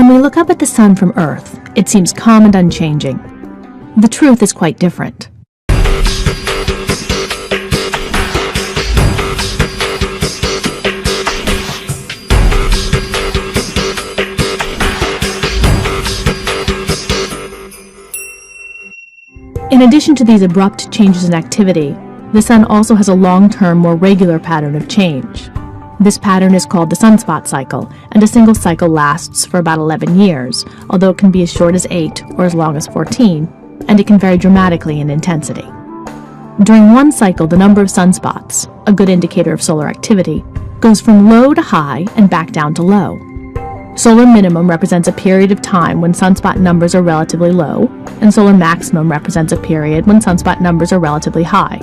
When we look up at the sun from Earth, it seems calm and unchanging. The truth is quite different. In addition to these abrupt changes in activity, the sun also has a long-term, more regular pattern of change. This pattern is called the sunspot cycle, and a single cycle lasts for about 11 years, although it can be as short as 8 or as long as 14, and it can vary dramatically in intensity. During one cycle, the number of sunspots, a good indicator of solar activity, goes from low to high and back down to low. Solar minimum represents a period of time when sunspot numbers are relatively low, and solar maximum represents a period when sunspot numbers are relatively high.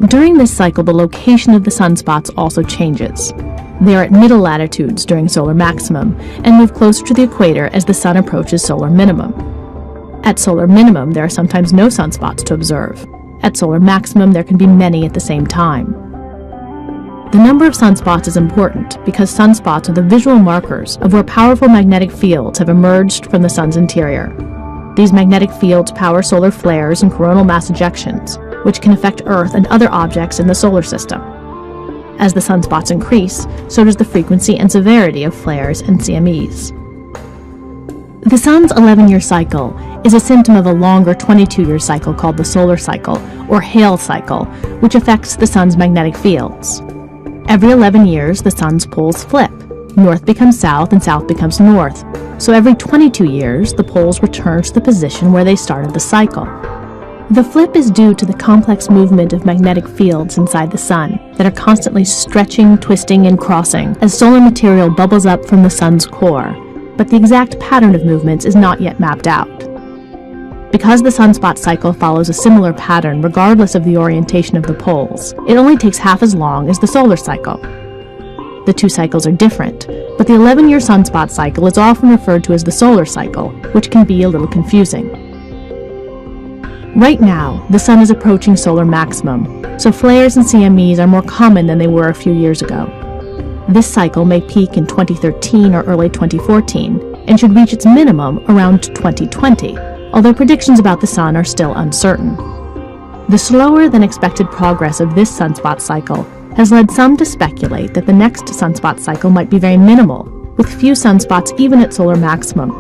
During this cycle, the location of the sunspots also changes. They are at middle latitudes during solar maximum and move closer to the equator as the sun approaches solar minimum. At solar minimum, there are sometimes no sunspots to observe. At solar maximum, there can be many at the same time. The number of sunspots is important because sunspots are the visual markers of where powerful magnetic fields have emerged from the sun's interior. These magnetic fields power solar flares and coronal mass ejections, which can affect Earth and other objects in the solar system. As the sunspots increase, so does the frequency and severity of flares and CMEs. The sun's 11-year cycle is a symptom of a longer 22-year cycle called the solar cycle, or Hale cycle, which affects the sun's magnetic fields. Every 11 years, the sun's poles flip. North becomes south and south becomes north. So every 22 years, the poles return to the position where they started the cycle. The flip is due to the complex movement of magnetic fields inside the sun that are constantly stretching, twisting, and crossing as solar material bubbles up from the sun's core, but the exact pattern of movements is not yet mapped out. Because the sunspot cycle follows a similar pattern regardless of the orientation of the poles, it only takes half as long as the solar cycle. The two cycles are different, but the 11-year sunspot cycle is often referred to as the solar cycle, which can be a little confusing. Right now, the sun is approaching solar maximum, so flares and CMEs are more common than they were a few years ago. This cycle may peak in 2013 or early 2014, and should reach its minimum around 2020, although predictions about the sun are still uncertain. The slower than expected progress of this sunspot cycle has led some to speculate that the next sunspot cycle might be very minimal, with few sunspots even at solar maximum.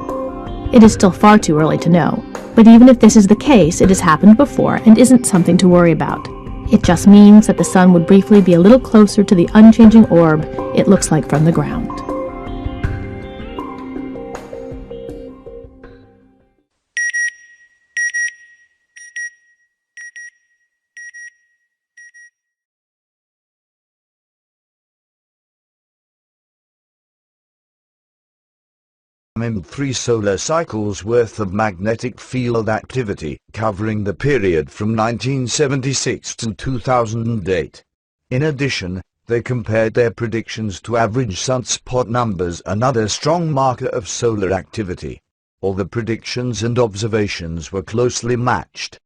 It is still far too early to know, but even if this is the case, it has happened before and isn't something to worry about. It just means that the sun would briefly be a little closer to the unchanging orb it looks like from the ground. In 3 solar cycles worth of magnetic field activity, covering the period from 1976 to 2008. In addition, they compared their predictions to average sunspot numbers, another strong marker of solar activity. All the predictions and observations were closely matched.